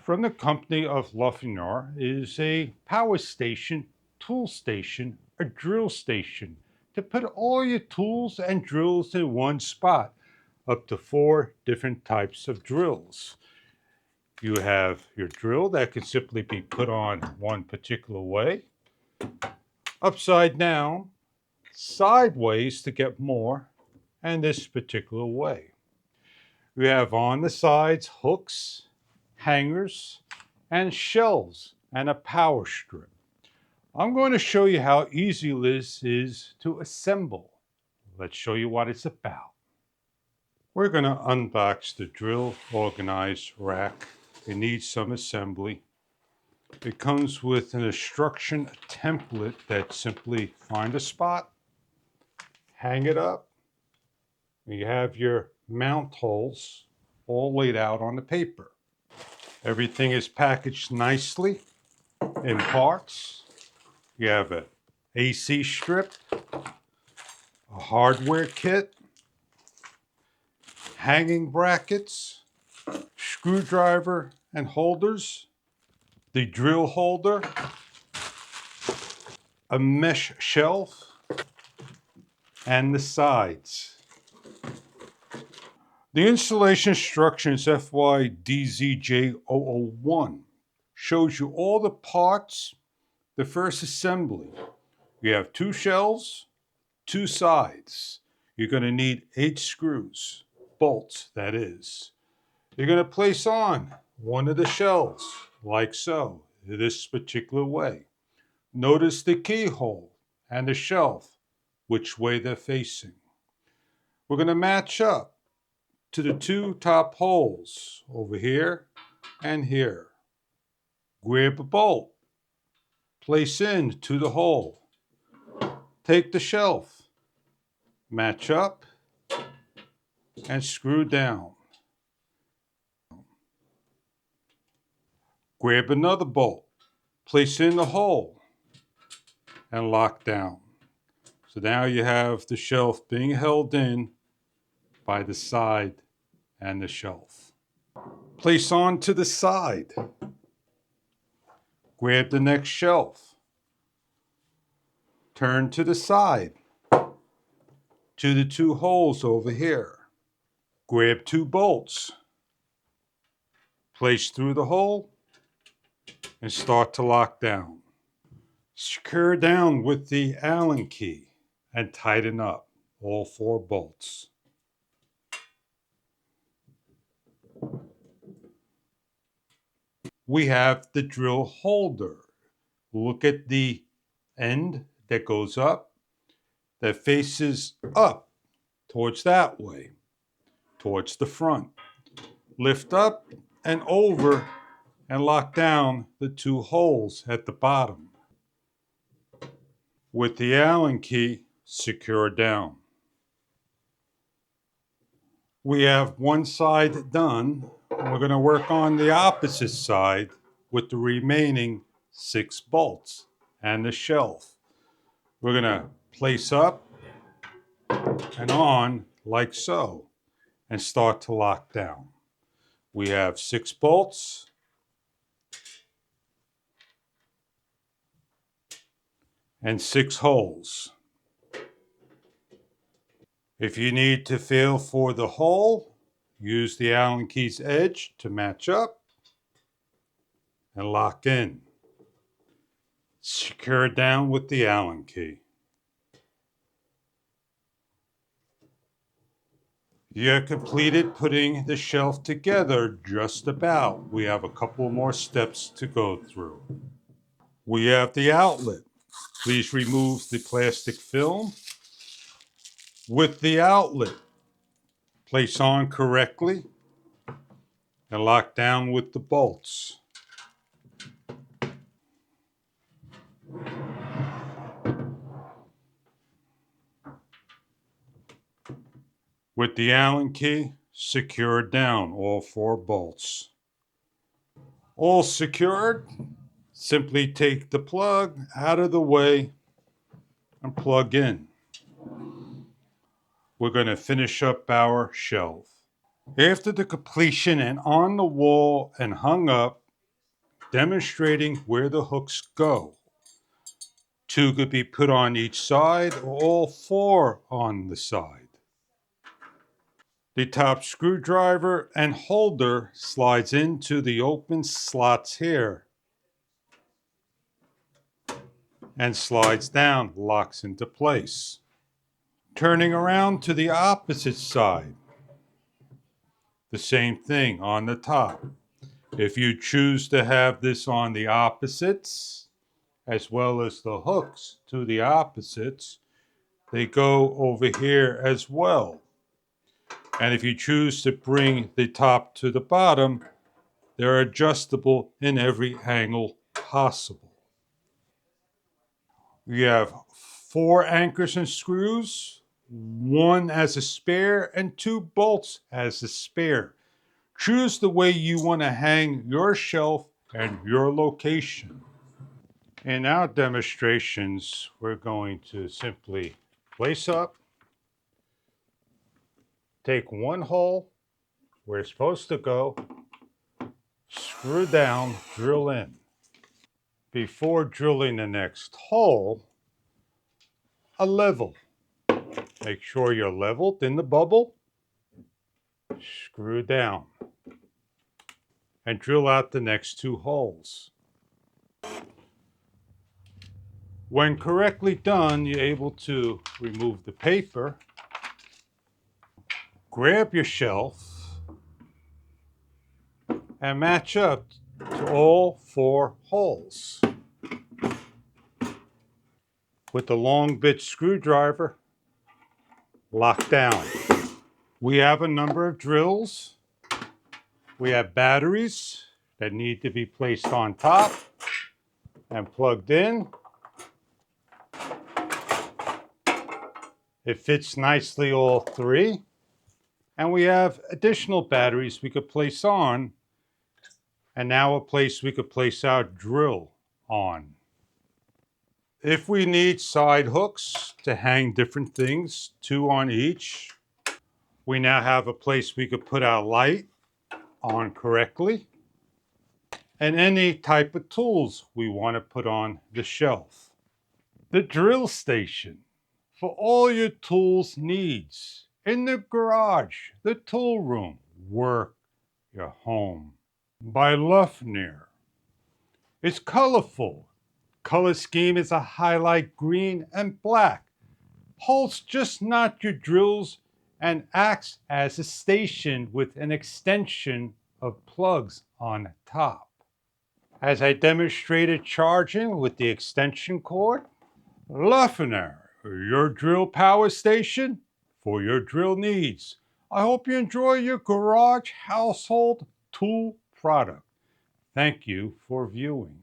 from the company of Luffinar is a power station, tool station, a drill station to put all your tools and drills in one spot, up to 4 different types of drills. You have your drill that can simply be put on one particular way, upside down, sideways to get more, and this particular way. We have on the sides hooks, hangers, and shelves, and a power strip. I'm going to show you how easy this is to assemble. Let's show you what it's about. We're going to unbox the drill organized rack. It needs some assembly. It comes with an instruction template that simply find a spot, hang it up. You have your mount holes all laid out on the paper. Everything is packaged nicely in parts. You have an AC strip, a hardware kit, hanging brackets, screwdriver and holders, the drill holder, a mesh shelf, and the sides. The installation instructions FYDZJ001 shows you all the parts, the first assembly. You have 2 shelves, 2 sides. You're going to need 8 screws, bolts that is. You're going to place on one of the shelves, like so, this particular way. Notice the keyhole and the shelf, which way they're facing. We're going to match up to the 2 top holes over here and here. Grab a bolt, place into the hole, take the shelf, match up, and screw down. Grab another bolt, place in the hole, and lock down. So now you have the shelf being held in by the side and the shelf. Place onto the side. Grab the next shelf. Turn to the side to the 2 holes over here. Grab 2 bolts. Place through the hole and start to lock down. Secure down with the Allen key and tighten up all 4 bolts. We have the drill holder. Look at the end that goes up, that faces up towards that way, towards the front. Lift up and over and lock down the 2 holes at the bottom. With the Allen key, secure down. We have one side done. We're going to work on the opposite side with the remaining 6 bolts and the shelf. We're going to place up and on like so and start to lock down. We have 6 bolts and 6 holes. If you need to feel for the hole, use the Allen key's edge to match up and lock in. Secure down with the Allen key. You have completed putting the shelf together just about. We have a couple more steps to go through. We have the outlet. Please remove the plastic film. With the outlet, place on correctly and lock down with the bolts. With the Allen key, secure down all 4 bolts. All secured, simply take the plug out of the way and plug in. We're going to finish up our shelf. After the completion and on the wall and hung up, demonstrating where the hooks go. 2 could be put on each side or all 4 on the side. The top screwdriver and holder slides into the open slots here and slides down, locks into place. Turning around to the opposite side, the same thing on the top. If you choose to have this on the opposites, as well as the hooks to the opposites, they go over here as well. And if you choose to bring the top to the bottom, they're adjustable in every angle possible. We have 4 anchors and screws, 1 as a spare and 2 bolts as a spare. Choose the way you want to hang your shelf and your location. In our demonstrations, we're going to simply place up, take one hole where it's supposed to go, screw down, drill in. Before drilling the next hole, a level. Make sure you're leveled in the bubble, screw down, and drill out the next 2 holes. When correctly done, you're able to remove the paper, grab your shelf, and match up to all 4 holes. With the long bit screwdriver, lock down. We have a number of drills. We have batteries that need to be placed on top and plugged in. It fits nicely, all 3. And we have additional batteries we could place on, and now a place we could place our drill on. If we need side hooks to hang different things, 2 on each, we now have a place we could put our light on correctly, and any type of tools we want to put on the shelf. The drill station for all your tools needs in the garage, the tool room, work, your home. By Lufner. It's colorful. Color scheme is a highlight green and black. Holds just not your drills and acts as a station with an extension of plugs on top. As I demonstrated charging with the extension cord, Lufner, your drill power station for your drill needs. I hope you enjoy your garage household tool product. Thank you for viewing.